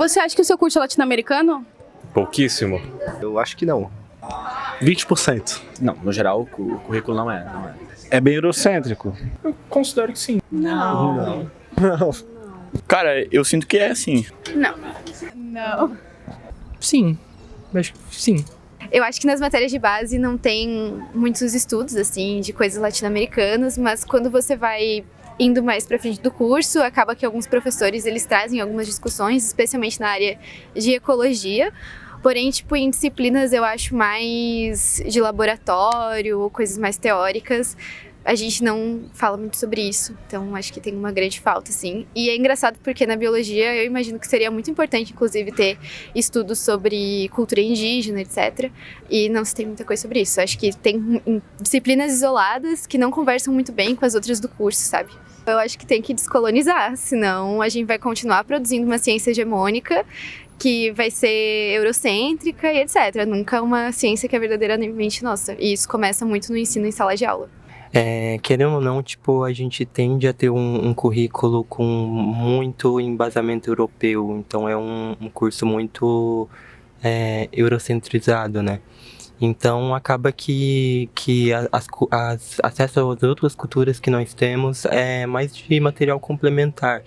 Você acha que o seu curso é latino-americano? Pouquíssimo. Eu acho que não. 20%. Não, no geral o currículo não é. É bem eurocêntrico. Eu considero que sim. Não. Cara, eu sinto que é assim. Não. Sim, acho que sim. Eu acho que nas matérias de base não tem muitos estudos, assim, de coisas latino-americanas, mas quando você vai indo mais pra frente do curso, acaba que alguns professores, eles trazem algumas discussões, especialmente na área de ecologia. Porém, tipo, em disciplinas eu acho mais de laboratório, coisas mais teóricas, a gente não fala muito sobre isso, então acho que tem uma grande falta, assim. E é engraçado porque na biologia eu imagino que seria muito importante, inclusive, ter estudos sobre cultura indígena, etc. E não se tem muita coisa sobre isso. Acho que tem disciplinas isoladas que não conversam muito bem com as outras do curso, sabe? Eu acho que tem que descolonizar, senão a gente vai continuar produzindo uma ciência hegemônica que vai ser eurocêntrica e etc. Nunca uma ciência que é verdadeiramente nossa. E isso começa muito no ensino em sala de aula. Querendo ou não, tipo, a gente tende a ter um currículo com muito embasamento europeu, então é um curso muito eurocentrizado, né? Então acaba que acesso às outras culturas que nós temos é mais de material complementar.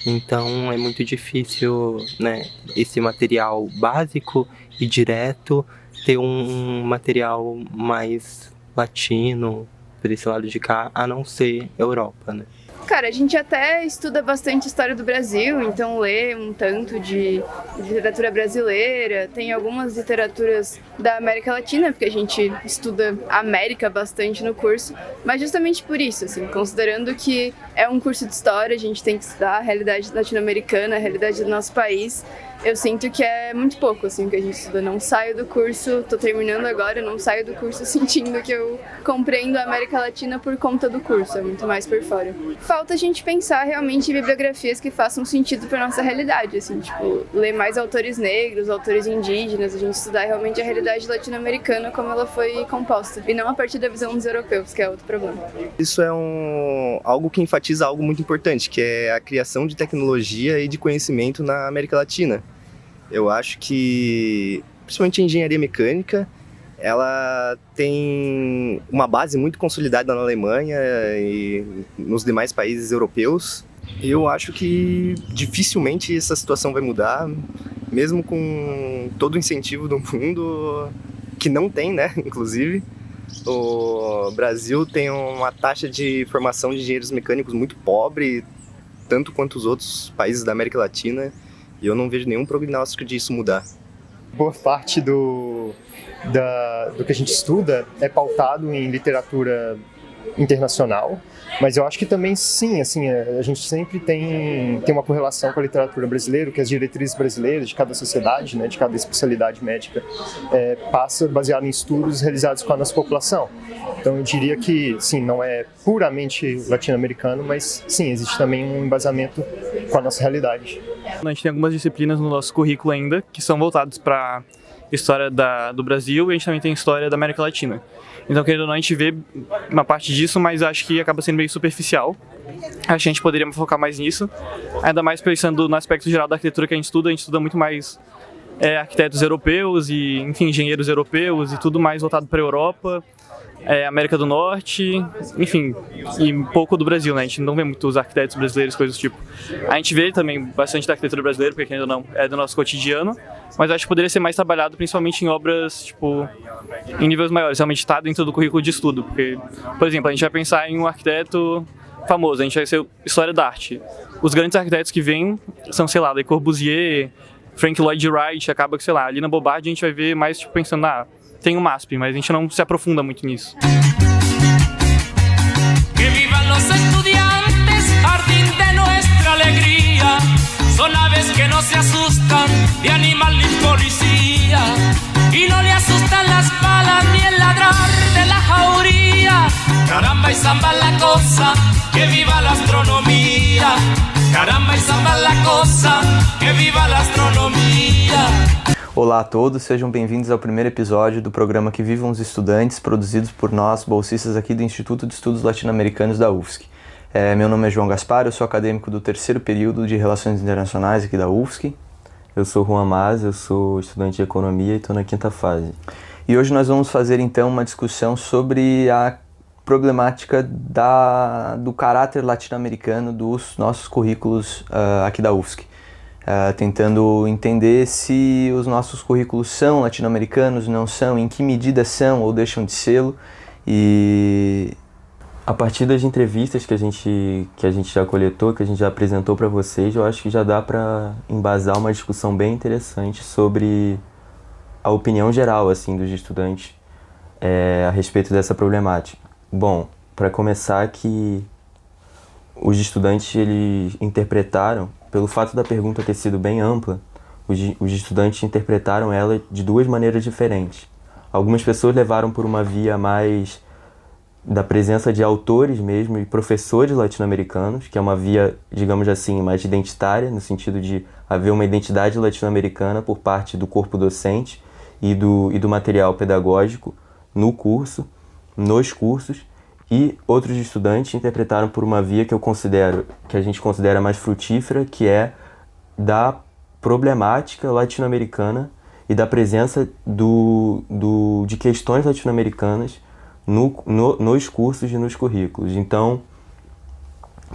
Então é muito difícil, né, esse material básico e direto ter um material mais latino, por esse lado de cá, a não ser Europa, né? Cara, a gente até estuda bastante história do Brasil, então lê um tanto de literatura brasileira, tem algumas literaturas da América Latina, porque a gente estuda América bastante no curso, mas justamente por isso, assim, considerando que é um curso de história, a gente tem que estudar a realidade latino-americana, a realidade do nosso país. Eu sinto que é muito pouco, assim, que a gente estuda. Não saio do curso, tô terminando agora, não saio do curso sentindo que eu compreendo a América Latina por conta do curso, é muito mais por fora. Falta a gente pensar realmente em bibliografias que façam sentido pra nossa realidade, assim, tipo, ler mais autores negros, autores indígenas, a gente estudar realmente a realidade latino-americana como ela foi composta, e não a partir da visão dos europeus, que é outro problema. Isso é algo que enfatiza algo muito importante, que é a criação de tecnologia e de conhecimento na América Latina. Eu acho que, principalmente a engenharia mecânica, ela tem uma base muito consolidada na Alemanha e nos demais países europeus. Eu acho que dificilmente essa situação vai mudar, mesmo com todo o incentivo do mundo, que não tem, né, inclusive. O Brasil tem uma taxa de formação de engenheiros mecânicos muito pobre, tanto quanto os outros países da América Latina. E eu não vejo nenhum prognóstico disso mudar. Boa parte do que a gente estuda é pautado em literatura internacional, mas eu acho que também sim, assim, a gente sempre tem uma correlação com a literatura brasileira, que as diretrizes brasileiras de cada sociedade, né, de cada especialidade médica, passa baseado em estudos realizados com a nossa população. Então eu diria que, sim, não é puramente latino-americano, mas sim, existe também um embasamento com a nossa realidade. A gente tem algumas disciplinas no nosso currículo ainda que são voltadas para história do Brasil, e a gente também tem história da América Latina. Então, querendo ou não, a gente vê uma parte disso, mas acho que acaba sendo meio superficial. Acho que a gente poderia focar mais nisso, ainda mais pensando no aspecto geral da arquitetura que a gente estuda muito mais arquitetos europeus e, enfim, engenheiros europeus e tudo mais voltado para a Europa, América do Norte, enfim, e um pouco do Brasil, né? A gente não vê muitos arquitetos brasileiros, coisas do tipo. A gente vê também bastante da arquitetura brasileira, porque ainda não é do nosso cotidiano, mas acho que poderia ser mais trabalhado principalmente em obras, tipo, em níveis maiores, realmente está dentro do currículo de estudo, porque, por exemplo, a gente vai pensar em um arquiteto famoso, a gente vai ser história da arte. Os grandes arquitetos que vêm são, sei lá, Le Corbusier, Frank Lloyd Wright, acaba que, sei lá, ali na Bobardi a gente vai ver mais, tipo, pensando, tem o MASP, mas a gente não se aprofunda muito nisso. Que vivan los estudiantes, jardín de nuestra alegría. Son aves que no se asustan de animal ni policía. Y no le asustan las balas ni el ladrar de la jauría. Caramba y samba la cosa, que viva la astronomía. Caramba y samba la cosa, que viva la astronomía. Olá a todos, sejam bem-vindos ao primeiro episódio do programa Que Vivam os Estudantes, produzidos por nós, bolsistas aqui do Instituto de Estudos Latino-Americanos da UFSC. Meu nome é João Gaspar, eu sou acadêmico do terceiro período de Relações Internacionais aqui da UFSC. Eu sou Juan Mas, eu sou estudante de Economia e estou na 5ª fase. E hoje nós vamos fazer então uma discussão sobre a problemática do caráter latino-americano dos nossos currículos aqui da UFSC. Tentando entender se os nossos currículos são latino-americanos, não são, em que medida são ou deixam de sê-lo. E a partir das entrevistas que a gente já coletou, que a gente já apresentou para vocês, eu acho que já dá para embasar uma discussão bem interessante sobre a opinião geral assim, dos estudantes a respeito dessa problemática. Bom, para começar, que os estudantes eles interpretaram, pelo fato da pergunta ter sido bem ampla, os estudantes interpretaram ela de 2 maneiras diferentes. Algumas pessoas levaram por uma via mais da presença de autores mesmo e professores latino-americanos, que é uma via, digamos assim, mais identitária, no sentido de haver uma identidade latino-americana por parte do corpo docente e do material pedagógico no curso, nos cursos, e outros estudantes interpretaram por uma via que a gente considera mais frutífera, que é da problemática latino-americana e da presença de questões latino-americanas nos cursos e nos currículos. Então,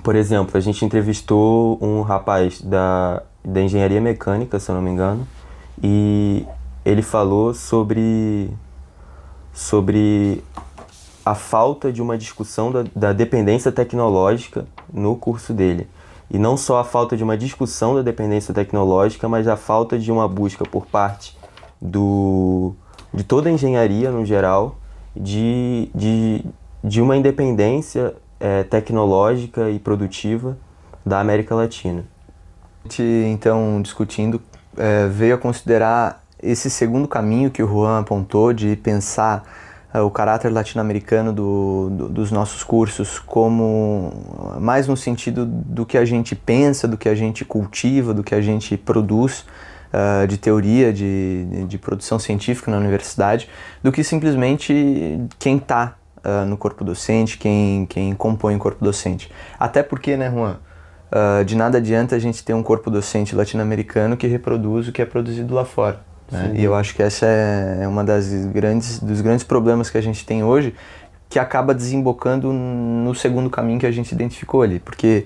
por exemplo, a gente entrevistou um rapaz da engenharia mecânica, se eu não me engano, e ele falou sobre a falta de uma discussão da dependência tecnológica no curso dele. E não só a falta de uma discussão da dependência tecnológica, mas a falta de uma busca por parte de toda a engenharia no geral, de uma independência tecnológica e produtiva da América Latina. A gente, então, discutindo, veio a considerar esse segundo caminho que o Juan apontou, de pensar o caráter latino-americano dos nossos cursos como mais no sentido do que a gente pensa, do que a gente cultiva, do que a gente produz de teoria, de produção científica na universidade, do que simplesmente quem está no corpo docente, quem compõe o corpo docente. Até porque, né, Juan, de nada adianta a gente ter um corpo docente latino-americano que reproduz o que é produzido lá fora. Né? E eu acho que essa é uma dos grandes problemas que a gente tem hoje, que acaba desembocando no segundo caminho que a gente identificou ali. Porque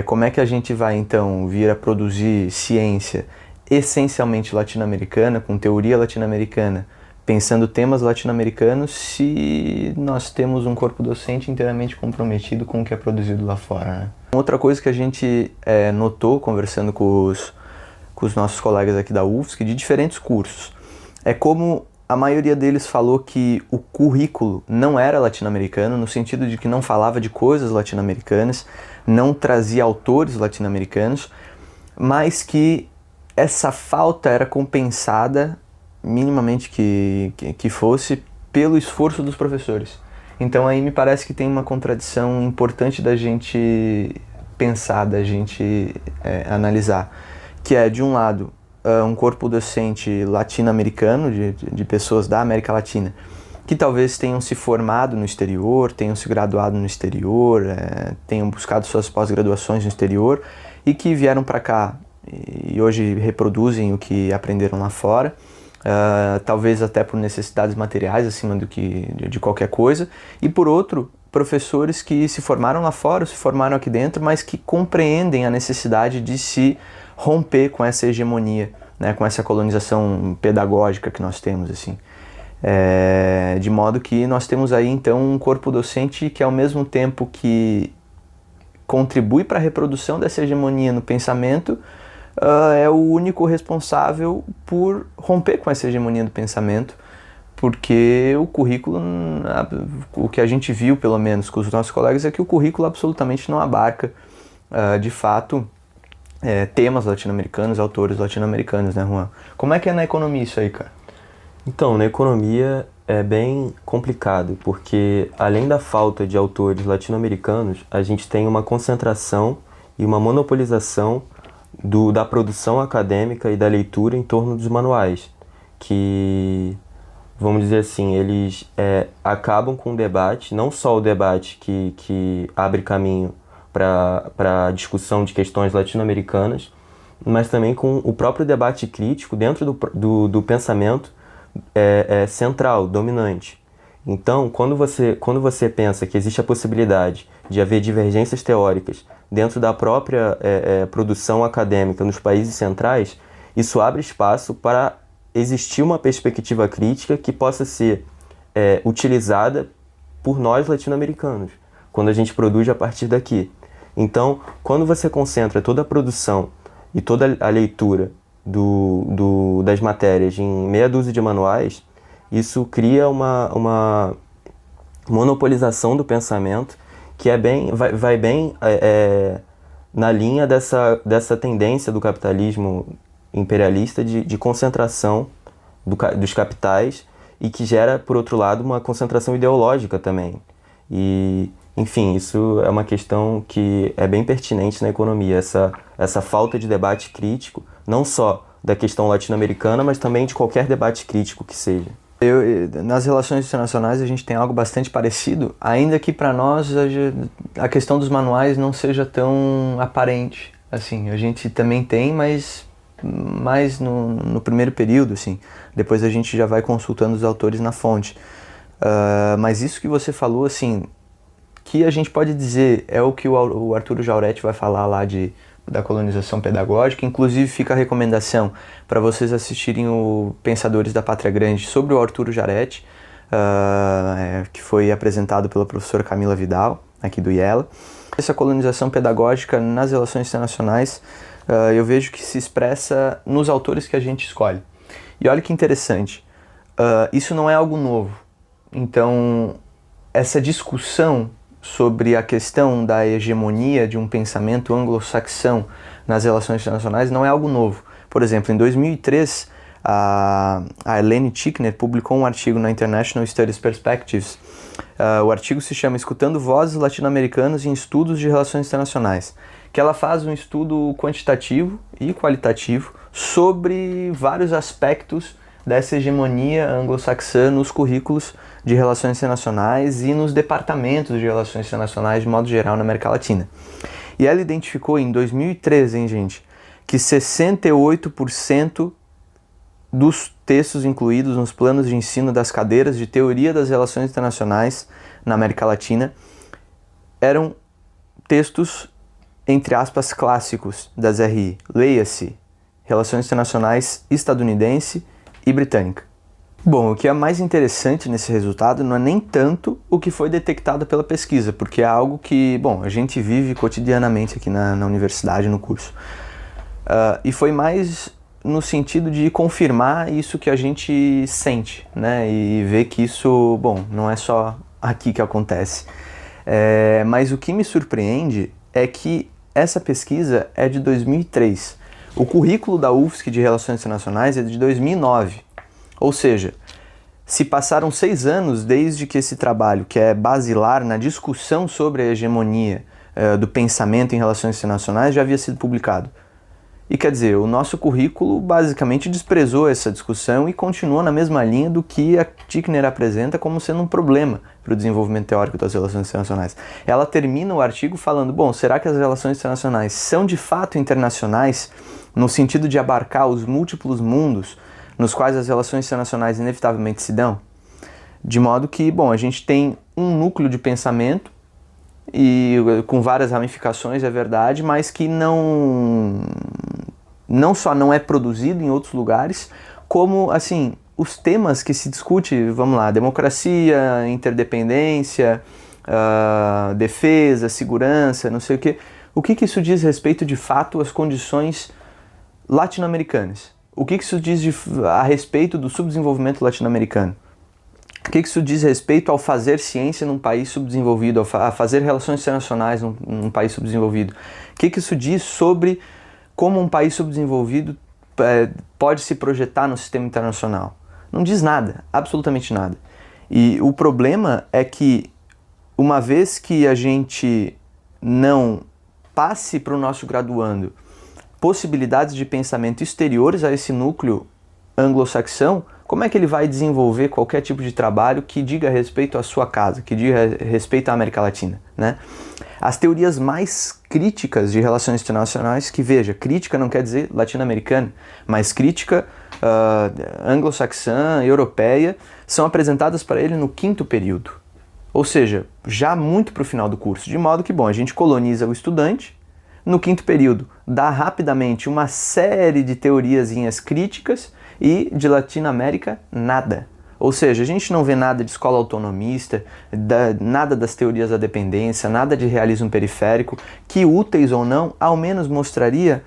como é que a gente vai, então, vir a produzir ciência essencialmente latino-americana, com teoria latino-americana, pensando temas latino-americanos, se nós temos um corpo docente inteiramente comprometido com o que é produzido lá fora, né? Outra coisa que a gente notou, conversando com os nossos colegas aqui da UFSC, de diferentes cursos, é como a maioria deles falou que o currículo não era latino-americano, no sentido de que não falava de coisas latino-americanas, não trazia autores latino-americanos, mas que essa falta era compensada, minimamente que fosse, pelo esforço dos professores. Então aí me parece que tem uma contradição importante da gente pensar, da gente analisar, que é, de um lado, um corpo docente latino-americano, de pessoas da América Latina, que talvez tenham se formado no exterior, tenham se graduado no exterior, tenham buscado suas pós-graduações no exterior e que vieram para cá e hoje reproduzem o que aprenderam lá fora, talvez até por necessidades materiais acima de qualquer coisa, e por outro, professores que se formaram lá fora, se formaram aqui dentro, mas que compreendem a necessidade de se romper com essa hegemonia, né, com essa colonização pedagógica que nós temos, assim. De modo que nós temos aí então um corpo docente que, ao mesmo tempo que contribui para a reprodução dessa hegemonia no pensamento, é o único responsável por romper com essa hegemonia do pensamento, porque o currículo, o que a gente viu pelo menos com os nossos colegas, é que o currículo absolutamente não abarca, de fato, temas latino-americanos, autores latino-americanos, né, Juan? Como é que é na economia isso aí, cara? Então, na economia é bem complicado, porque além da falta de autores latino-americanos, a gente tem uma concentração e uma monopolização da produção acadêmica e da leitura em torno dos manuais, que, vamos dizer assim, eles acabam com o debate, não só o debate que abre caminho para a discussão de questões latino-americanas, mas também com o próprio debate crítico dentro do pensamento central, dominante. Então, quando você pensa que existe a possibilidade de haver divergências teóricas dentro da própria produção acadêmica nos países centrais, isso abre espaço para existir uma perspectiva crítica que possa ser utilizada por nós latino-americanos, quando a gente produz a partir daqui. Então, quando você concentra toda a produção e toda a leitura das matérias em meia dúzia de manuais, isso cria uma monopolização do pensamento que vai bem na linha dessa tendência do capitalismo imperialista de concentração dos capitais e que gera, por outro lado, uma concentração ideológica também. E, enfim, isso é uma questão que é bem pertinente na economia, essa falta de debate crítico, não só da questão latino-americana, mas também de qualquer debate crítico que seja. Nas relações internacionais a gente tem algo bastante parecido, ainda que para nós a questão dos manuais não seja tão aparente. Assim, a gente também tem, mas mais no primeiro período, assim. Depois a gente já vai consultando os autores na fonte. Mas isso que você falou, assim, que a gente pode dizer é o que o Arturo Jauretti vai falar lá da colonização pedagógica. Inclusive fica a recomendação para vocês assistirem o Pensadores da Pátria Grande sobre o Arturo Jauretti, que foi apresentado pela professora Camila Vidal, aqui do IELA. Essa colonização pedagógica nas relações internacionais eu vejo que se expressa nos autores que a gente escolhe. E olha que interessante, isso não é algo novo. Então, essa discussão sobre a questão da hegemonia de um pensamento anglo-saxão nas relações internacionais não é algo novo. Por exemplo, em 2003, a Elaine Tickner publicou um artigo na International Studies Perspectives. O artigo se chama Escutando Vozes Latino-Americanas em Estudos de Relações Internacionais, que ela faz um estudo quantitativo e qualitativo sobre vários aspectos dessa hegemonia anglo-saxã nos currículos de relações internacionais e nos departamentos de relações internacionais de modo geral na América Latina. E ela identificou em 2013, hein, gente, que 68% dos textos incluídos nos planos de ensino das cadeiras de teoria das relações internacionais na América Latina eram textos, entre aspas, clássicos das RI. Leia-se Relações Internacionais estadunidense e britânica. Bom, o que é mais interessante nesse resultado não é nem tanto o que foi detectado pela pesquisa, porque é algo que, bom, a gente vive cotidianamente aqui na universidade, no curso. E foi mais no sentido de confirmar isso que a gente sente, né? E ver que isso, bom, não é só aqui que acontece. Mas o que me surpreende é que essa pesquisa é de 2003. O currículo da UFSC de Relações Internacionais é de 2009. Ou seja, se passaram 6 anos desde que esse trabalho, que é basilar na discussão sobre a hegemonia do pensamento em relações internacionais, já havia sido publicado. E quer dizer, o nosso currículo basicamente desprezou essa discussão e continua na mesma linha do que a Tickner apresenta como sendo um problema para o desenvolvimento teórico das relações internacionais. Ela termina o artigo falando, bom, será que as relações internacionais são de fato internacionais no sentido de abarcar os múltiplos mundos nos quais as relações internacionais inevitavelmente se dão? De modo que, bom, a gente tem um núcleo de pensamento e com várias ramificações, é verdade, mas que não só não é produzido em outros lugares, como, assim, os temas que se discute, vamos lá, democracia, interdependência, defesa, segurança, não sei o quê. O que isso diz respeito, de fato, às condições latino-americanas? O que isso diz a respeito do subdesenvolvimento latino-americano? O que isso diz respeito ao fazer ciência num país subdesenvolvido, a fazer relações internacionais num país subdesenvolvido? O que isso diz sobre como um país subdesenvolvido pode se projetar no sistema internacional? Não diz nada, absolutamente nada. E o problema é que, uma vez que a gente não passe para o nosso graduando possibilidades de pensamento exteriores a esse núcleo anglo-saxão, como é que ele vai desenvolver qualquer tipo de trabalho que diga respeito à sua casa, que diga respeito à América Latina, né? As teorias mais críticas de relações internacionais, que veja, crítica não quer dizer latino-americana, mas crítica anglo-saxã, europeia, são apresentadas para ele no 5º período. Ou seja, já muito para o final do curso, de modo que, bom, a gente coloniza o estudante, no 5º período dá rapidamente uma série de teoriazinhas críticas e de Latinoamérica nada. Ou seja, a gente não vê nada de escola autonomista, nada das teorias da dependência, nada de realismo periférico, que úteis ou não, ao menos mostraria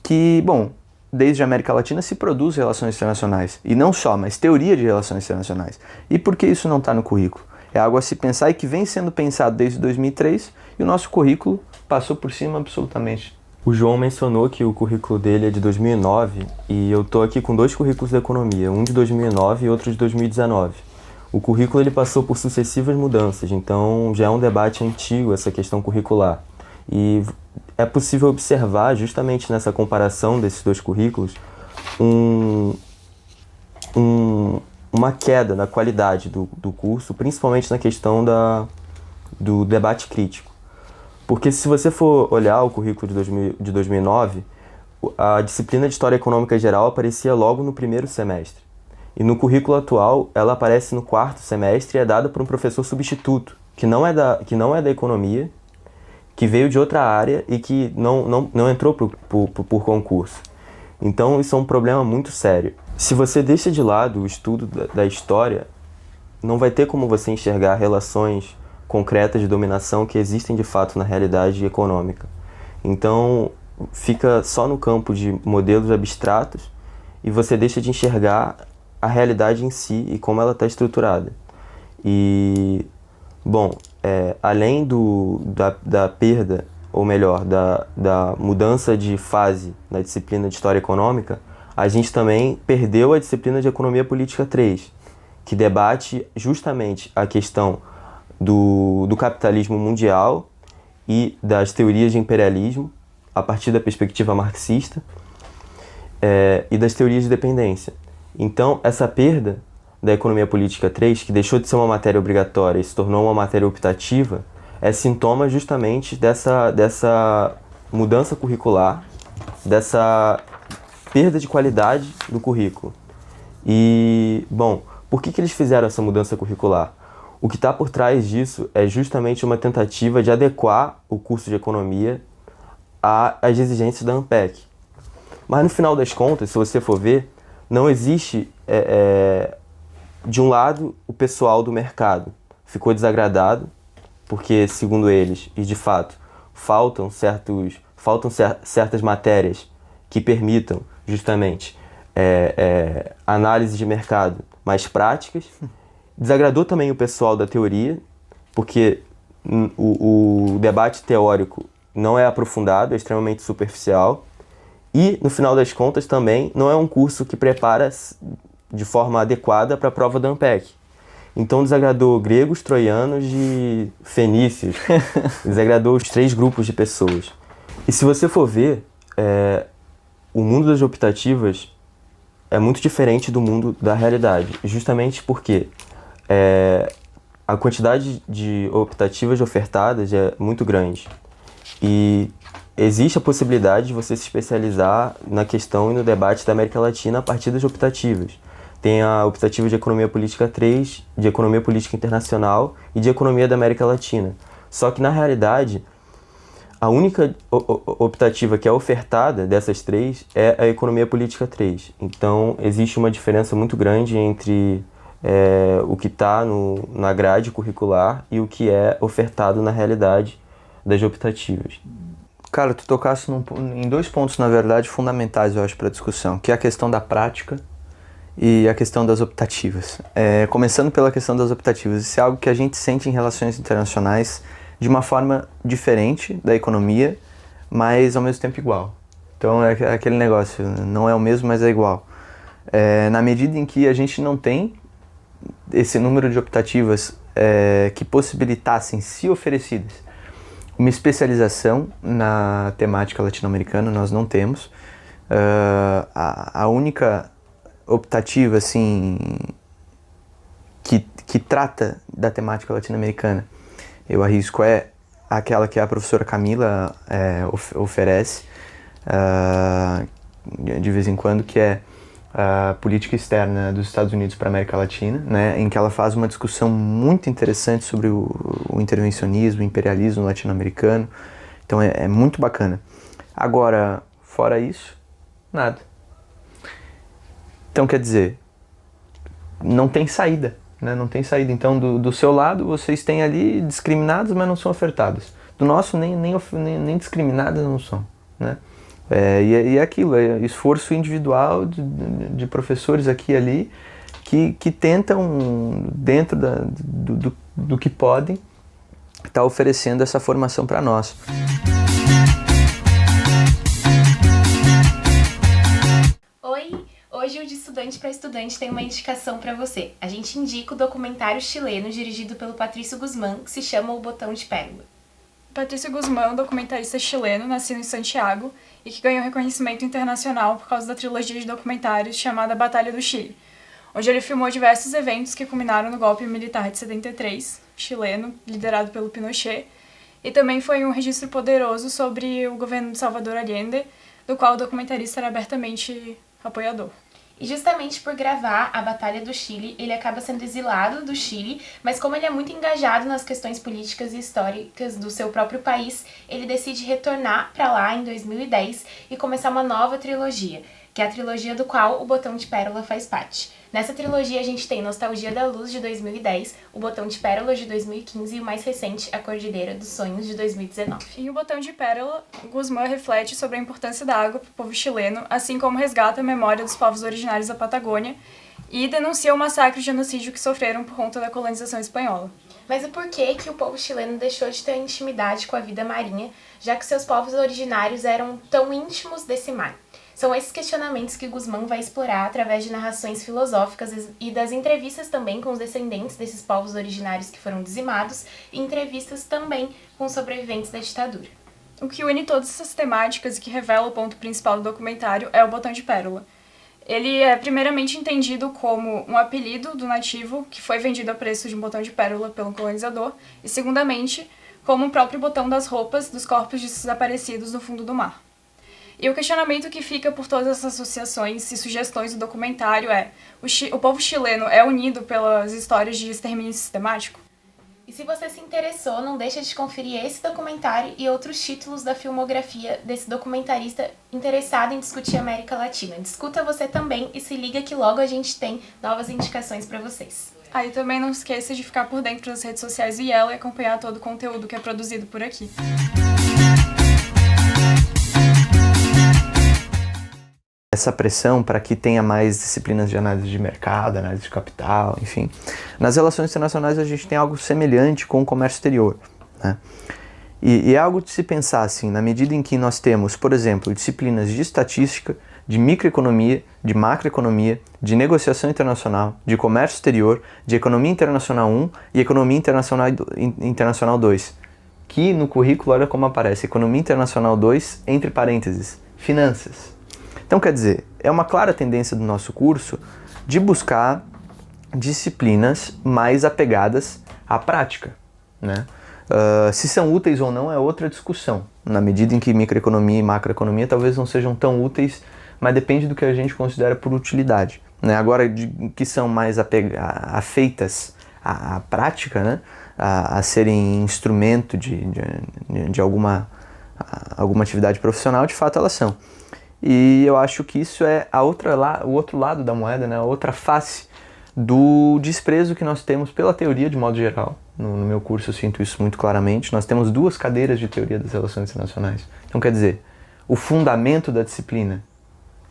que, bom, desde a América Latina se produz relações internacionais. E não só, mas teoria de relações internacionais. E por que isso não está no currículo? É algo a se pensar e que vem sendo pensado desde 2003 e o nosso currículo passou por cima absolutamente. O João mencionou que o currículo dele é de 2009 e eu estou aqui com 2 currículos da economia, um de 2009 e outro de 2019. O currículo ele passou por sucessivas mudanças, então já é um debate antigo essa questão curricular. E é possível observar, justamente nessa comparação desses 2 currículos, uma queda na qualidade do curso, principalmente na questão do debate crítico. Porque se você for olhar o currículo de 2009, a disciplina de História Econômica Geral aparecia logo no 1º semestre. E no currículo atual, ela aparece no 4º semestre e é dada por um professor substituto, que não é da economia, que veio de outra área e que não entrou por concurso. Então isso é um problema muito sério. Se você deixa de lado o estudo da história, não vai ter como você enxergar relações concretas de dominação que existem de fato na realidade econômica. Então fica só no campo de modelos abstratos e você deixa de enxergar a realidade em si e como ela está estruturada. E, bom, além da perda, ou melhor, da mudança de fase na disciplina de História Econômica, a gente também perdeu a disciplina de Economia Política 3, que debate justamente a questão do capitalismo mundial e das teorias de imperialismo a partir da perspectiva marxista e das teorias de dependência. Então, essa perda da Economia Política 3, que deixou de ser uma matéria obrigatória e se tornou uma matéria optativa, é sintoma justamente dessa mudança curricular, dessa perda de qualidade do currículo. E, bom, por que eles fizeram essa mudança curricular? O que está por trás disso é justamente uma tentativa de adequar o curso de economia às exigências da ANPEC. Mas no final das contas, se você for ver, não existe, de um lado, o pessoal do mercado ficou desagradado, porque, segundo eles, e de fato, faltam certas matérias que permitam, justamente, análise de mercado mais práticas. Desagradou também o pessoal da teoria, porque o debate teórico não é aprofundado, é extremamente superficial. E, no final das contas, também não é um curso que prepara de forma adequada para a prova da ANPEC. Então desagradou gregos, troianos e fenícios. Desagradou os 3 grupos de pessoas. E se você for ver, o mundo das optativas é muito diferente do mundo da realidade. Justamente porque a quantidade de optativas ofertadas é muito grande. E existe a possibilidade de você se especializar na questão e no debate da América Latina a partir das optativas. Tem a optativa de Economia Política 3, de Economia Política Internacional e de Economia da América Latina. Só que, na realidade, a única optativa que é ofertada dessas 3 é a Economia Política 3. Então, existe uma diferença muito grande entre o que está na grade curricular e o que é ofertado na realidade das optativas. Cara, tu tocasse em 2 pontos, na verdade, fundamentais, eu acho, para a discussão, que é a questão da prática e a questão das optativas. Começando pela questão das optativas, isso é algo que a gente sente em relações internacionais de uma forma diferente da economia, mas ao mesmo tempo igual. Então é aquele negócio, não é o mesmo, mas é igual. Na medida em que a gente não tem esse número de optativas que possibilitassem, se oferecidas, uma especialização na temática latino-americana, nós não temos. A única optativa, assim, que trata da temática latino-americana, eu arrisco, é aquela que a professora Camila oferece de vez em quando, que é a política externa dos Estados Unidos para a América Latina, né, em que ela faz uma discussão muito interessante sobre o intervencionismo, o imperialismo latino-americano. Então é muito bacana. Agora, fora isso, nada. Então, quer dizer, não tem saída, né? Não tem saída. Então, do seu lado, vocês têm ali discriminados, mas não são ofertados. Do nosso, nem discriminados não são, né? E é aquilo, é esforço individual de professores aqui e ali que tentam, dentro do que podem, estar oferecendo essa formação para nós. Oi, hoje o De Estudante para Estudante tem uma indicação para você. A gente indica o documentário chileno dirigido pelo Patrício Guzmán, que se chama O Botão de Pérola. Patrício Guzmán é um documentarista chileno, nascido em Santiago, e que ganhou reconhecimento internacional por causa da trilogia de documentários chamada Batalha do Chile, onde ele filmou diversos eventos que culminaram no golpe militar de 73, chileno, liderado pelo Pinochet, e também foi um registro poderoso sobre o governo de Salvador Allende, do qual o documentarista era abertamente apoiador. E justamente por gravar a Batalha do Chile, ele acaba sendo exilado do Chile, mas como ele é muito engajado nas questões políticas e históricas do seu próprio país, ele decide retornar para lá em 2010 e começar uma nova trilogia, que é a trilogia do qual O Botão de Pérola faz parte. Nessa trilogia a gente tem Nostalgia da Luz, de 2010, O Botão de Pérola, de 2015 e o mais recente, A Cordilheira dos Sonhos, de 2019. Em O Botão de Pérola, Guzmán reflete sobre a importância da água para o povo chileno, assim como resgata a memória dos povos originários da Patagônia e denuncia o massacre e o genocídio que sofreram por conta da colonização espanhola. Mas o porquê que o povo chileno deixou de ter intimidade com a vida marinha, já que seus povos originários eram tão íntimos desse mar? São esses questionamentos que Guzmán vai explorar através de narrações filosóficas e das entrevistas também com os descendentes desses povos originários que foram dizimados e entrevistas também com os sobreviventes da ditadura. O que une todas essas temáticas e que revela o ponto principal do documentário é o Botão de Pérola. Ele é primeiramente entendido como um apelido do nativo que foi vendido a preço de um botão de pérola pelo colonizador e, segundamente, como o próprio botão das roupas dos corpos desaparecidos no fundo do mar. E o questionamento que fica por todas essas associações e sugestões do documentário é: o povo chileno é unido pelas histórias de extermínio sistemático? E se você se interessou, não deixa de conferir esse documentário e outros títulos da filmografia desse documentarista interessado em discutir a América Latina. Discuta você também e se liga que logo a gente tem novas indicações para vocês. E também não esqueça de ficar por dentro das redes sociais do Yellow e acompanhar todo o conteúdo que é produzido por aqui. Essa pressão para que tenha mais disciplinas de análise de mercado, análise de capital, enfim. Nas relações internacionais a gente tem algo semelhante com o comércio exterior, né? E é algo de se pensar assim, na medida em que nós temos, por exemplo, disciplinas de estatística, de microeconomia, de macroeconomia, de negociação internacional, de comércio exterior, de economia internacional 1 e economia internacional 2, que no currículo, olha como aparece, economia internacional 2, entre parênteses, finanças. Então, quer dizer, é uma clara tendência do nosso curso de buscar disciplinas mais apegadas à prática, né? Se são úteis ou não é outra discussão, na medida em que microeconomia e macroeconomia talvez não sejam tão úteis, mas depende do que a gente considera por utilidade, né? Agora, que são mais afeitas à prática, né? A serem instrumento de alguma atividade profissional, de fato elas são. E eu acho que isso é o outro lado da moeda, né? A outra face do desprezo que nós temos pela teoria de modo geral. No meu curso eu sinto isso muito claramente. Nós temos 2 cadeiras de teoria das relações internacionais. Então, quer dizer, o fundamento da disciplina,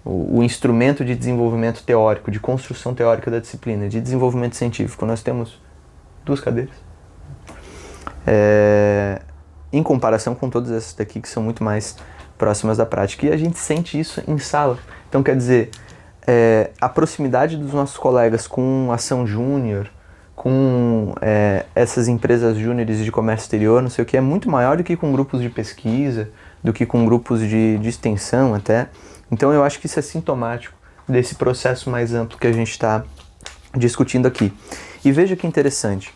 o instrumento de desenvolvimento teórico, de construção teórica da disciplina, de desenvolvimento científico, nós temos 2 cadeiras. Em comparação com todas essas daqui que são muito mais próximas da prática. E a gente sente isso em sala. Então, quer dizer, a proximidade dos nossos colegas com ação júnior, com essas empresas júniores de comércio exterior, não sei o que, é muito maior do que com grupos de pesquisa, do que com grupos de extensão até. Então, eu acho que isso é sintomático desse processo mais amplo que a gente está discutindo aqui. E veja que interessante.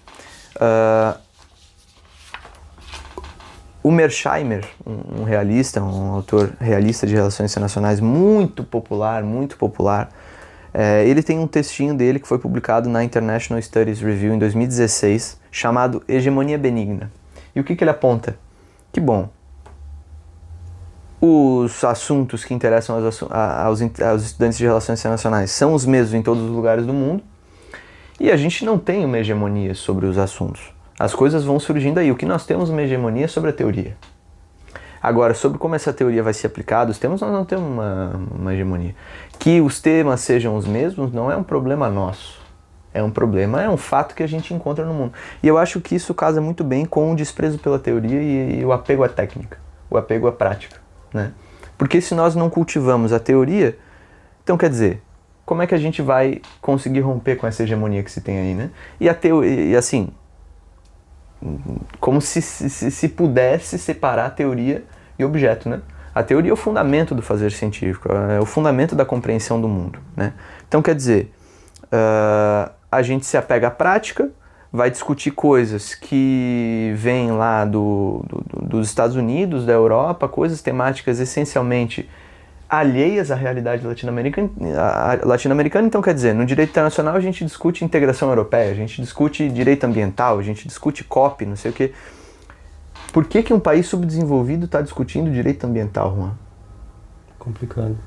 O Mearsheimer, um realista, um autor realista de relações internacionais muito popular, ele tem um textinho dele que foi publicado na International Studies Review em 2016, chamado Hegemonia Benigna. E o que ele aponta? Que, bom, os assuntos que interessam aos estudantes de relações internacionais são os mesmos em todos os lugares do mundo, e a gente não tem uma hegemonia sobre os assuntos. As coisas vão surgindo aí. O que nós temos uma hegemonia é sobre a teoria. Agora, sobre como essa teoria vai ser aplicada, os temas nós não temos uma hegemonia. Que os temas sejam os mesmos não é um problema nosso. É um fato que a gente encontra no mundo. E eu acho que isso casa muito bem com o desprezo pela teoria e o apego à técnica, o apego à prática, né? Porque se nós não cultivamos a teoria, então quer dizer, como é que a gente vai conseguir romper com essa hegemonia que se tem aí, né? E assim, como se pudesse separar teoria e objeto, né? A teoria é o fundamento do fazer científico, é o fundamento da compreensão do mundo, né? Então, quer dizer, a gente se apega à prática, vai discutir coisas que vêm lá dos Estados Unidos, da Europa, coisas temáticas essencialmente alheias à realidade latino-americana. Então, quer dizer, no direito internacional a gente discute integração europeia, a gente discute direito ambiental, a gente discute COP, não sei o quê. Por que um país subdesenvolvido está discutindo direito ambiental, Juan? Complicado.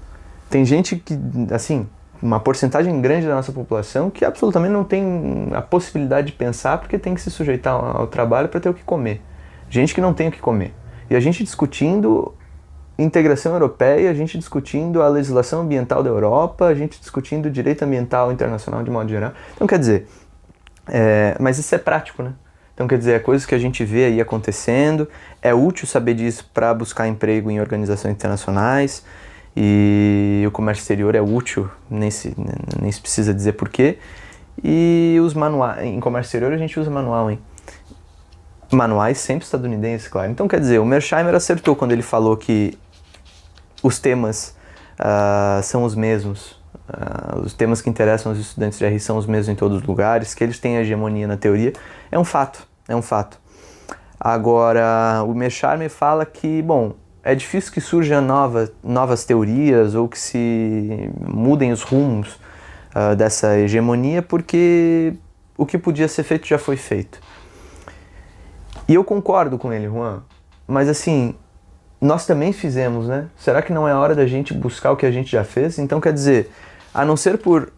Tem gente que, assim, uma porcentagem grande da nossa população que absolutamente não tem a possibilidade de pensar porque tem que se sujeitar ao trabalho para ter o que comer. Gente que não tem o que comer. E a gente discutindo integração europeia, a gente discutindo a legislação ambiental da Europa, a gente discutindo o direito ambiental internacional de modo geral. Então, quer dizer, mas isso é prático, né? Então, quer dizer, é coisas que a gente vê aí acontecendo, é útil saber disso para buscar emprego em organizações internacionais, e o comércio exterior é útil, nem se precisa dizer porquê, e os manuais, em comércio exterior a gente usa manual, hein? Manuais sempre estadunidenses, claro. Então, quer dizer, o Mearsheimer acertou quando ele falou que os temas são os mesmos, os temas que interessam aos estudantes de RI são os mesmos em todos os lugares, que eles têm hegemonia na teoria, é um fato. Agora, o Mearsheimer fala que, bom, é difícil que surjam novas teorias ou que se mudem os rumos dessa hegemonia, porque o que podia ser feito já foi feito. E eu concordo com ele, Juan, mas assim, nós também fizemos, né? Será que não é hora da gente buscar o que a gente já fez? Então, quer dizer, a não ser por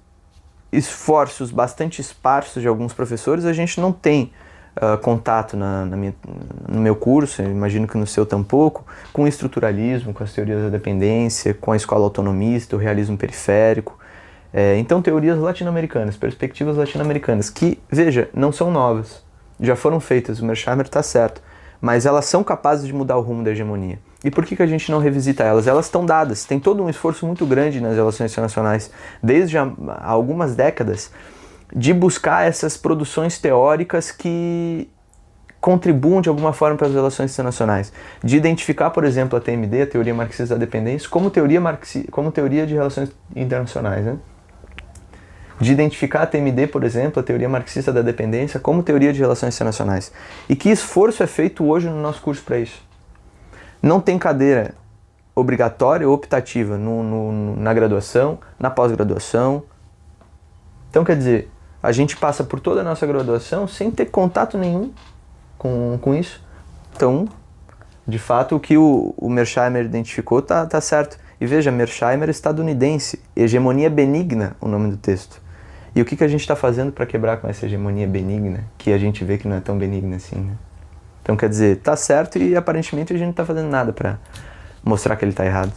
esforços bastante esparsos de alguns professores, a gente não tem contato no meu curso, eu imagino que no seu tampouco, com o estruturalismo, com as teorias da dependência, com a escola autonomista, o realismo periférico. Então, teorias latino-americanas, perspectivas latino-americanas, que, veja, não são novas, já foram feitas, o Mearsheimer está certo, mas elas são capazes de mudar o rumo da hegemonia. E por que a gente não revisita elas? Elas estão dadas, tem todo um esforço muito grande nas relações internacionais, desde há algumas décadas, de buscar essas produções teóricas que contribuam de alguma forma para as relações internacionais. De identificar, por exemplo, a TMD, a Teoria Marxista da Dependência, como teoria de relações internacionais, né? De identificar a TMD, por exemplo, a Teoria Marxista da Dependência, como teoria de relações internacionais. E que esforço é feito hoje no nosso curso para isso? Não tem cadeira obrigatória ou optativa na graduação, na pós-graduação. Então, quer dizer, a gente passa por toda a nossa graduação sem ter contato nenhum com isso. Então, de fato, o que o Mearsheimer identificou tá certo. E veja, Mearsheimer é estadunidense, hegemonia benigna, o nome do texto. E o que a gente está fazendo para quebrar com essa hegemonia benigna, que a gente vê que não é tão benigna assim, né? Então, quer dizer, tá certo e aparentemente a gente não está fazendo nada para mostrar que ele está errado.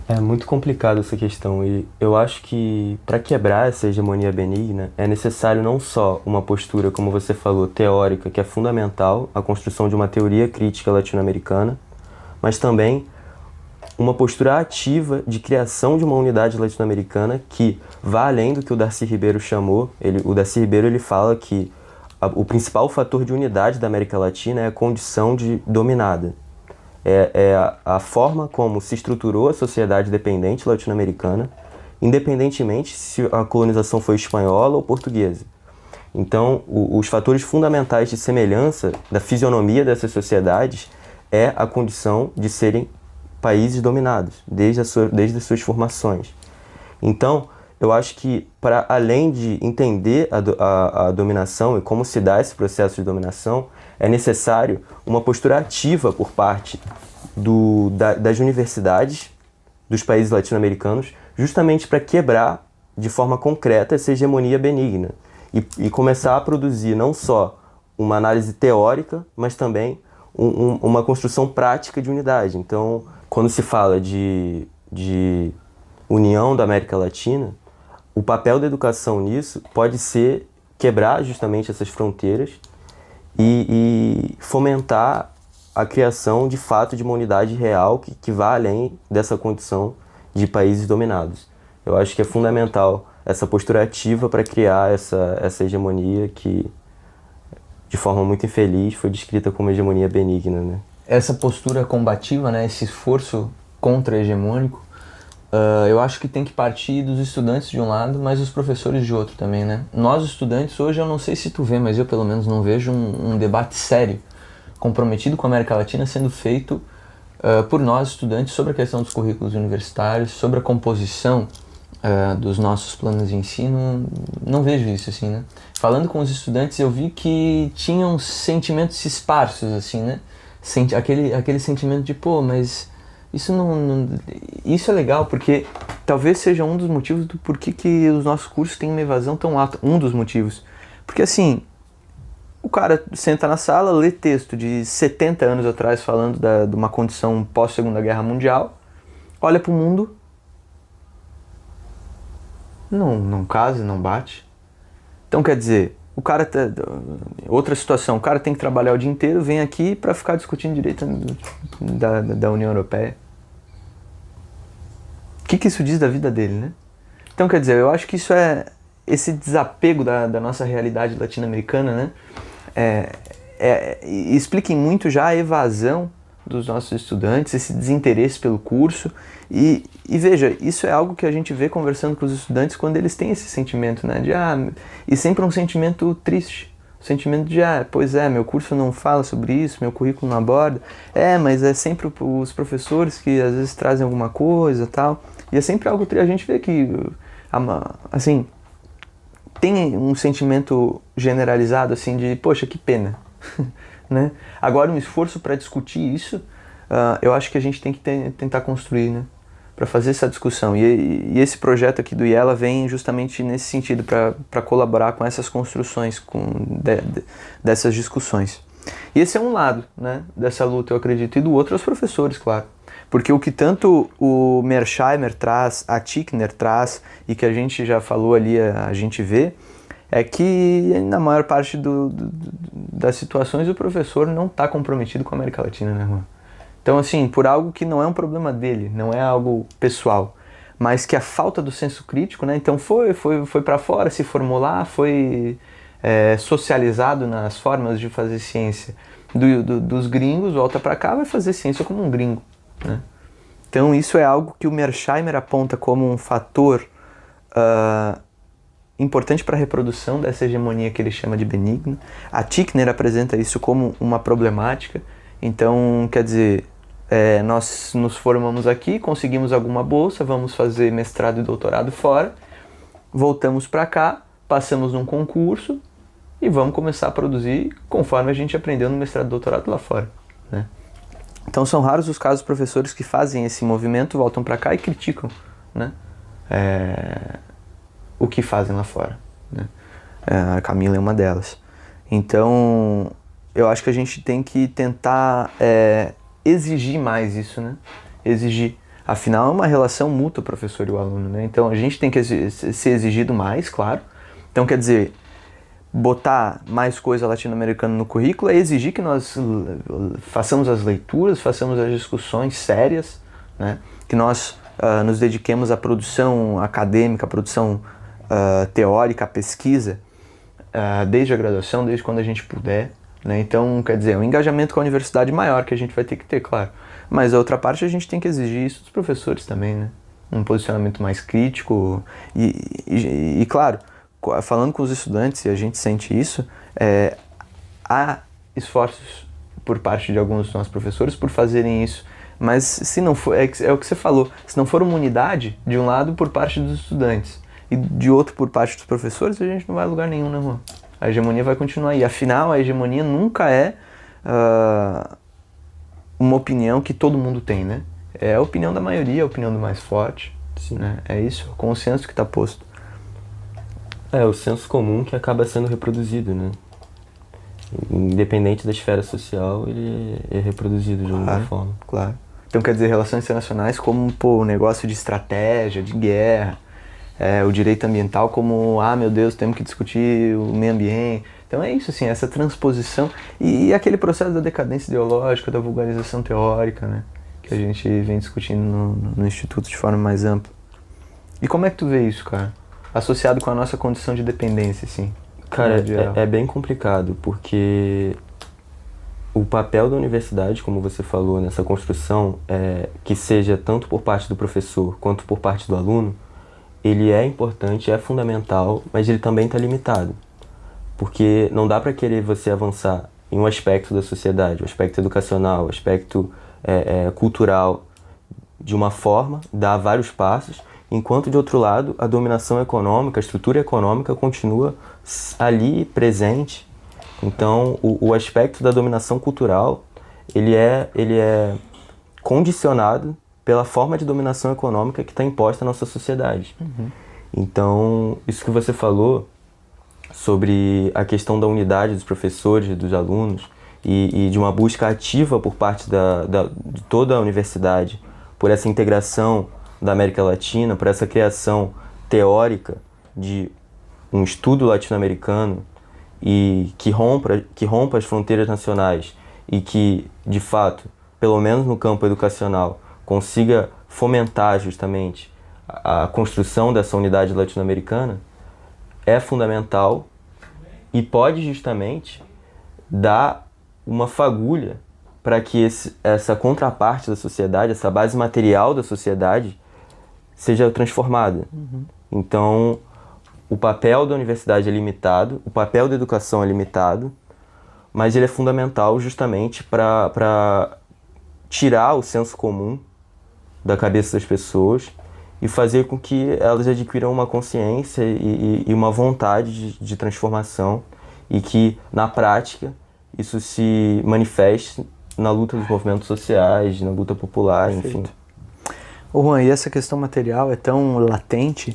É muito complicado essa questão e eu acho que para quebrar essa hegemonia benigna é necessário não só uma postura, como você falou, teórica, que é fundamental, a construção de uma teoria crítica latino-americana, mas também uma postura ativa de criação de uma unidade latino-americana que vá além do que o Darcy Ribeiro chamou. O Darcy Ribeiro ele fala que o principal fator de unidade da América Latina é a condição de dominada. é a forma como se estruturou a sociedade dependente latino-americana, independentemente se a colonização foi espanhola ou portuguesa. Então, os fatores fundamentais de semelhança da fisionomia dessas sociedades é a condição de serem países dominados, desde as suas formações. Então, eu acho que, para além de entender a dominação e como se dá esse processo de dominação, é necessário uma postura ativa por parte das universidades dos países latino-americanos, justamente para quebrar de forma concreta essa hegemonia benigna e começar a produzir não só uma análise teórica, mas também uma construção prática de unidade. Então, quando se fala de união da América Latina, o papel da educação nisso pode ser quebrar justamente essas fronteiras e fomentar a criação de fato de uma unidade real que vá além dessa condição de países dominados. Eu acho que é fundamental essa postura ativa para criar essa hegemonia que, de forma muito infeliz, foi descrita como hegemonia benigna, né? Essa postura combativa, né, esse esforço contra-hegemônico, eu acho que tem que partir dos estudantes de um lado, mas dos professores de outro também, né? Nós, estudantes, hoje eu não sei se tu vê, mas eu pelo menos não vejo um debate sério, comprometido com a América Latina sendo feito por nós, estudantes, sobre a questão dos currículos universitários, sobre a composição dos nossos planos de ensino. Não vejo isso, assim, né? Falando com os estudantes, eu vi que tinham sentimentos esparsos, assim, né? Aquele sentimento de, pô, mas isso isso é legal, porque talvez seja um dos motivos do porquê que os nossos cursos têm uma evasão tão alta. Um dos motivos. Porque, assim, o cara senta na sala, lê texto de 70 anos atrás falando de uma condição pós-Segunda Guerra Mundial, olha pro mundo, não casa, não bate. Então, quer dizer, o cara outra situação, o cara tem que trabalhar o dia inteiro, vem aqui para ficar discutindo direito da União Europeia. O que isso diz da vida dele, né? Então, quer dizer, eu acho que isso é esse desapego da nossa realidade latino-americana, né? Explica muito já a evasão dos nossos estudantes, esse desinteresse pelo curso. E veja, isso é algo que a gente vê conversando com os estudantes quando eles têm esse sentimento, né? E sempre um sentimento triste. O sentimento de, pois é, meu curso não fala sobre isso, meu currículo não aborda. Mas é sempre os professores que às vezes trazem alguma coisa e tal. E é sempre algo triste. A gente vê que, assim, tem um sentimento generalizado, assim, de, poxa, que pena. Né? Agora, um esforço para discutir isso, eu acho que a gente tem que tentar construir, né? Para fazer essa discussão. E esse projeto aqui do IELA vem justamente nesse sentido, para colaborar com essas construções, dessas discussões. E esse é um lado, né, dessa luta, eu acredito, e do outro, os professores, claro. Porque o que tanto o Mearsheimer traz, a Titchener traz, e que a gente já falou ali, a gente vê, é que na maior parte das situações o professor não está comprometido com a América Latina, né, irmão? Então, assim, por algo que não é um problema dele, não é algo pessoal, mas que a falta do senso crítico, né? Então foi para fora, se formou lá, foi socializado nas formas de fazer ciência dos gringos, volta para cá, vai fazer ciência como um gringo, né? Então isso é algo que o Mearsheimer aponta como um fator importante para a reprodução dessa hegemonia que ele chama de benigna. A Titchener apresenta isso como uma problemática. Então, quer dizer, nós nos formamos aqui, conseguimos alguma bolsa, vamos fazer mestrado e doutorado fora, voltamos para cá, passamos num concurso e vamos começar a produzir conforme a gente aprendeu no mestrado e doutorado lá fora, né? Então são raros os casos de professores que fazem esse movimento, voltam para cá e criticam, né, o que fazem lá fora, né? A Camila é uma delas. Então, eu acho que a gente tem que tentar exigir mais isso, né? Exigir. Afinal, é uma relação mútua, professor e o aluno, né? Então, a gente tem que ser exigido mais, claro. Então, quer dizer, botar mais coisa latino-americana no currículo é exigir que nós façamos as leituras, façamos as discussões sérias, né? Que nós nos dediquemos à produção acadêmica, à produção teórica, à pesquisa, desde a graduação, desde quando a gente puder, né? Então, quer dizer, um engajamento com a universidade maior que a gente vai ter que ter, claro. Mas a outra parte a gente tem que exigir isso dos professores também, né? Um posicionamento mais crítico e claro, falando com os estudantes, e a gente sente isso, há esforços por parte de alguns dos nossos professores por fazerem isso, mas se não for, é o que você falou, se não for uma unidade, de um lado por parte dos estudantes e de outro por parte dos professores, a gente não vai a lugar nenhum, né, Juan? A hegemonia vai continuar aí. Afinal, a hegemonia nunca é uma opinião que todo mundo tem, né? É a opinião da maioria, a opinião do mais forte. Né? É isso, o consenso que está posto. É o senso comum que acaba sendo reproduzido, né? Independente da esfera social, ele é reproduzido de alguma forma. Claro. Então, quer dizer, relações internacionais como um negócio de estratégia, de guerra, o direito ambiental como, meu Deus, temos que discutir o meio ambiente. Então é isso, assim, essa transposição e aquele processo da decadência ideológica, da vulgarização teórica, né? Que a gente vem discutindo no Instituto de forma mais ampla. E como é que tu vê isso, cara? Associado com a nossa condição de dependência, assim. Cara, é bem complicado, porque o papel da universidade, como você falou, nessa construção, que seja tanto por parte do professor quanto por parte do aluno, ele é importante, é fundamental, mas ele também está limitado. Porque não dá para querer você avançar em um aspecto da sociedade, o aspecto educacional, o aspecto cultural, de uma forma, dar vários passos, enquanto, de outro lado, a dominação econômica, a estrutura econômica continua ali presente. Então, o aspecto da dominação cultural, ele é condicionado pela forma de dominação econômica que está imposta na nossa sociedade. Então, isso que você falou sobre a questão da unidade dos professores, dos alunos, e de uma busca ativa por parte de toda a universidade por essa integração da América Latina, por essa criação teórica de um estudo latino-americano e que rompa as fronteiras nacionais e que, de fato, pelo menos no campo educacional, consiga fomentar justamente a construção dessa unidade latino-americana, é fundamental e pode justamente dar uma fagulha para que essa contraparte da sociedade, essa base material da sociedade, seja transformada. Então, o papel da universidade é limitado, o papel da educação é limitado, mas ele é fundamental justamente para tirar o senso comum da cabeça das pessoas e fazer com que elas adquiram uma consciência e uma vontade de transformação e que, na prática, isso se manifeste na luta dos movimentos sociais, na luta popular, enfim. Ô Juan, e essa questão material é tão latente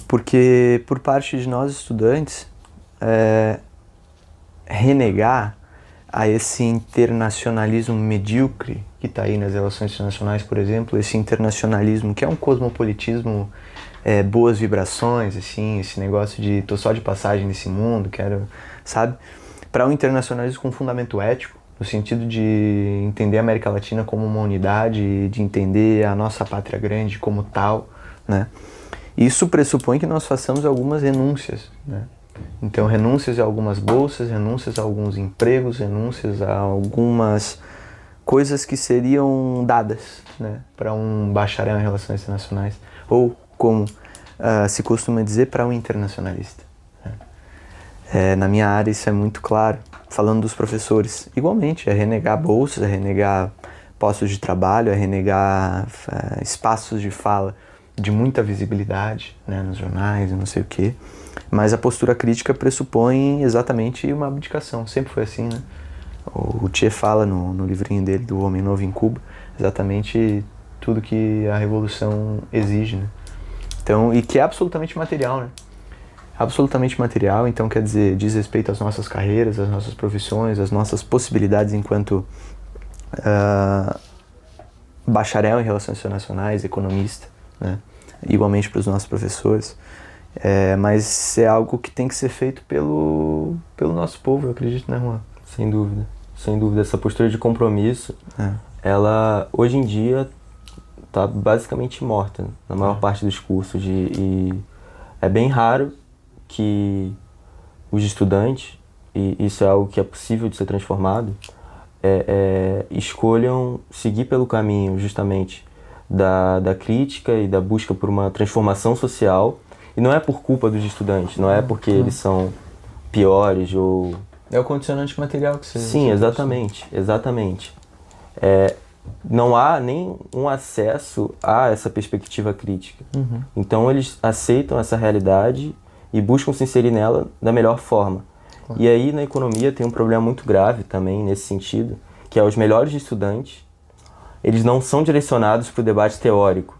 porque, por parte de nós estudantes, renegar a esse internacionalismo medíocre que está aí nas relações internacionais, por exemplo, esse internacionalismo que é um cosmopolitismo, boas vibrações, assim, esse negócio de tô só de passagem nesse mundo, quero, sabe? Para um internacionalismo com fundamento ético, no sentido de entender a América Latina como uma unidade, de entender a nossa pátria grande como tal, né? Isso pressupõe que nós façamos algumas renúncias, né? Então, renúncias a algumas bolsas, renúncias a alguns empregos, renúncias a algumas coisas que seriam dadas, né, para um bacharel em relações internacionais, ou, como se costuma dizer, para um internacionalista. Na minha área isso é muito claro. Falando dos professores, igualmente, é renegar bolsas, é renegar postos de trabalho, é renegar espaços de fala de muita visibilidade, né, nos jornais e não sei o quê. Mas a postura crítica pressupõe exatamente uma abdicação, sempre foi assim, né? O Che fala no livrinho dele, do Homem Novo em Cuba, exatamente tudo que a revolução exige, né? Então, e que é absolutamente material, né? Absolutamente material, então quer dizer, diz respeito às nossas carreiras, às nossas profissões, às nossas possibilidades enquanto bacharel em relações internacionais, economista, né? Igualmente para os nossos professores. Mas é algo que tem que ser feito pelo nosso povo, eu acredito, né, Juan? Sem dúvida, sem dúvida. Essa postura de compromisso, ela hoje em dia está basicamente morta na maior parte dos cursos e é bem raro que os estudantes, e isso é algo que é possível de ser transformado, escolham seguir pelo caminho justamente da crítica e da busca por uma transformação social, e não é por culpa dos estudantes, não é porque eles são piores ou... É o condicionante material que você... Sim, exatamente. Não há nem um acesso a essa perspectiva crítica. Uhum. Então eles aceitam essa realidade e buscam se inserir nela da melhor forma. Claro. E aí na economia tem um problema muito grave também nesse sentido, que é os melhores estudantes, eles não são direcionados para o debate teórico,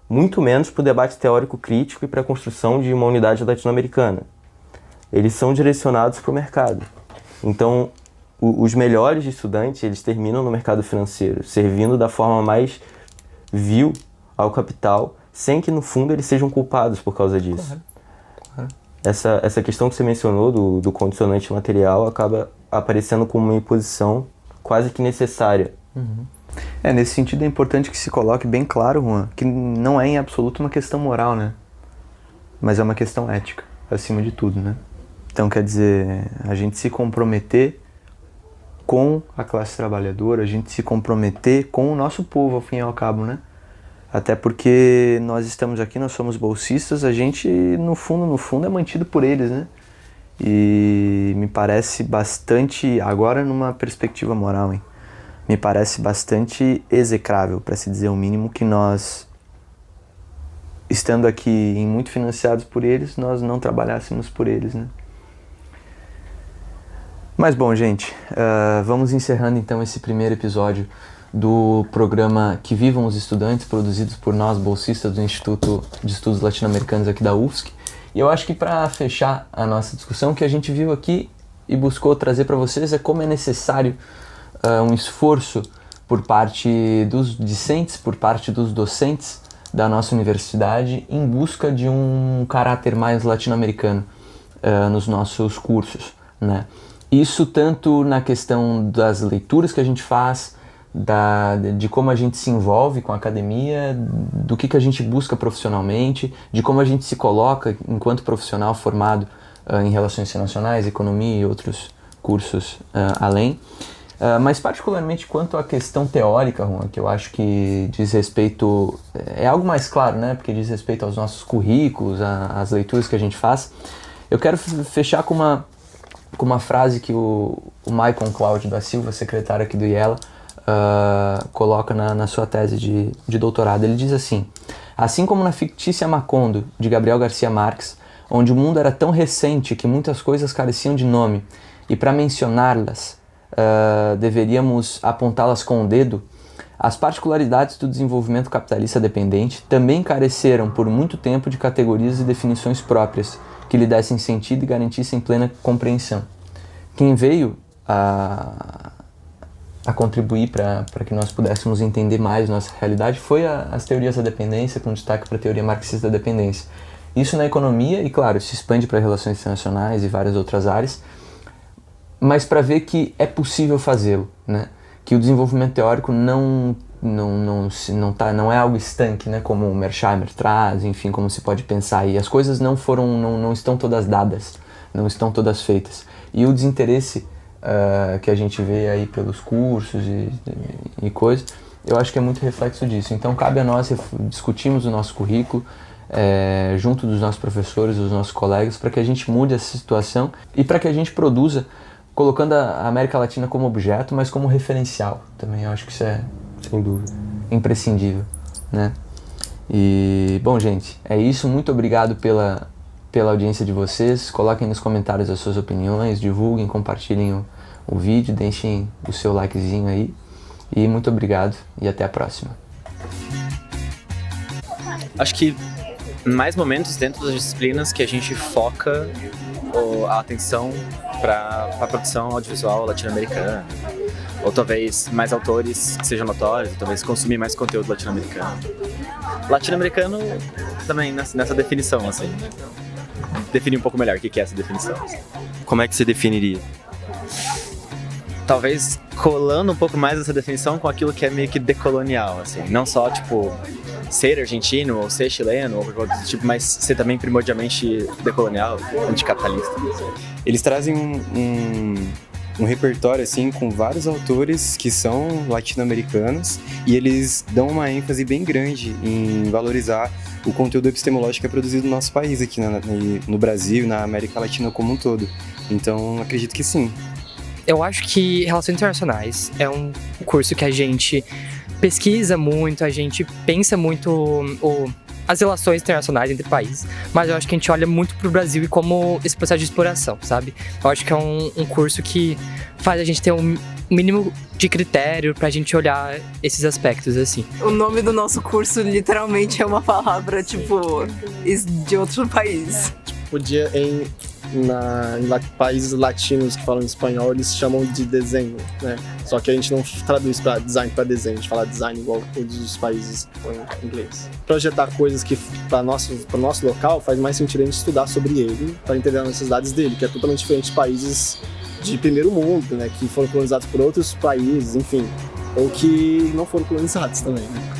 muito menos para o debate teórico crítico e para a construção de uma unidade latino-americana. Eles são direcionados para o mercado. Então, os melhores estudantes, eles terminam no mercado financeiro, servindo da forma mais vil ao capital, sem que, no fundo, eles sejam culpados por causa disso. Claro. Essa questão que você mencionou do condicionante material acaba aparecendo como uma imposição quase que necessária. Uhum. Nesse sentido é importante que se coloque bem claro, Juan, que não é em absoluto uma questão moral, né? Mas é uma questão ética, acima de tudo, né? Então, quer dizer, a gente se comprometer com a classe trabalhadora, a gente se comprometer com o nosso povo, ao fim e ao cabo, né? Até porque nós estamos aqui, nós somos bolsistas, a gente, no fundo, é mantido por eles, né? E me parece bastante, agora numa perspectiva moral, hein? Me parece bastante execrável, para se dizer o mínimo, que nós, estando aqui muito financiados por eles, nós não trabalhássemos por eles, né? Mas bom, gente, vamos encerrando então esse primeiro episódio do programa Que Vivam os Estudantes, produzidos por nós, bolsistas do Instituto de Estudos Latino-Americanos aqui da UFSC. E eu acho que para fechar a nossa discussão, o que a gente viu aqui e buscou trazer para vocês é como é necessário um esforço por parte dos discentes, por parte dos docentes da nossa universidade em busca de um caráter mais latino-americano nos nossos cursos, né? Isso tanto na questão das leituras que a gente faz, de como a gente se envolve com a academia, do que a gente busca profissionalmente, de como a gente se coloca enquanto profissional formado em Relações Internacionais, Economia e outros cursos além. Mas particularmente quanto à questão teórica, Juan, que eu acho que diz respeito, é algo mais claro, né? Porque diz respeito aos nossos currículos, às leituras que a gente faz. Eu quero fechar com uma frase que o Maicon Cláudio da Silva, secretário aqui do IELA, coloca na sua tese de doutorado. Ele diz assim: assim como na fictícia Macondo, de Gabriel Garcia Marques, onde o mundo era tão recente que muitas coisas careciam de nome, e para mencioná-las, deveríamos apontá-las com o dedo, as particularidades do desenvolvimento capitalista dependente também careceram por muito tempo de categorias e definições próprias que lhe dessem sentido e garantissem plena compreensão. Quem veio a contribuir para que nós pudéssemos entender mais nossa realidade foi as teorias da dependência, com destaque para a teoria marxista da dependência. Isso na economia, e claro, se expande para relações internacionais e várias outras áreas, mas para ver que é possível fazê-lo, né? Que o desenvolvimento teórico não é algo estanque, né? Como o Mersheimer traz, enfim, como se pode pensar. E as coisas não estão todas dadas, não estão todas feitas. E o desinteresse que a gente vê aí pelos cursos e coisas, eu acho que é muito reflexo disso. Então cabe a nós discutirmos o nosso currículo junto dos nossos professores, dos nossos colegas, para que a gente mude essa situação e para que a gente produza, colocando a América Latina como objeto, mas como referencial também. Eu acho que isso é, sem dúvida, imprescindível, né? E, bom, gente, é isso. Muito obrigado pela audiência de vocês. Coloquem nos comentários as suas opiniões, divulguem, compartilhem o vídeo, deixem o seu likezinho aí. E muito obrigado e até a próxima. Acho que mais momentos dentro das disciplinas que a gente foca a atenção para a produção audiovisual latino-americana, ou talvez mais autores que sejam notórios, ou talvez consumir mais conteúdo latino-americano. Latino-americano também nessa definição, assim. Definir um pouco melhor o que é essa definição. Como é que você definiria? Talvez colando um pouco mais essa definição com aquilo que é meio que decolonial, assim. Não só, tipo, ser argentino ou ser chileno ou qualquer outro tipo, mas ser também primordialmente decolonial, anticapitalista. Eles trazem um repertório assim com vários autores que são latino-americanos e eles dão uma ênfase bem grande em valorizar o conteúdo epistemológico que é produzido no nosso país aqui no Brasil, na América Latina como um todo. Então, acredito que sim. Eu acho que Relações Internacionais é um curso que a gente pesquisa muito, a gente pensa muito as relações internacionais entre países, mas eu acho que a gente olha muito pro Brasil e como esse processo de exploração, sabe? Eu acho que é um curso que faz a gente ter um mínimo de critério pra gente olhar esses aspectos, assim. O nome do nosso curso literalmente é uma palavra, tipo, de outro país. Podia em países latinos que falam espanhol, eles chamam de desenho, né? Só que a gente não traduz para design para desenho, a gente fala design igual todos os países em inglês. Projetar coisas que para o nosso local faz mais sentido a gente estudar sobre ele, para entender as necessidades dele, que é totalmente diferente de países de primeiro mundo, né? Que foram colonizados por outros países, enfim, ou que não foram colonizados também, né?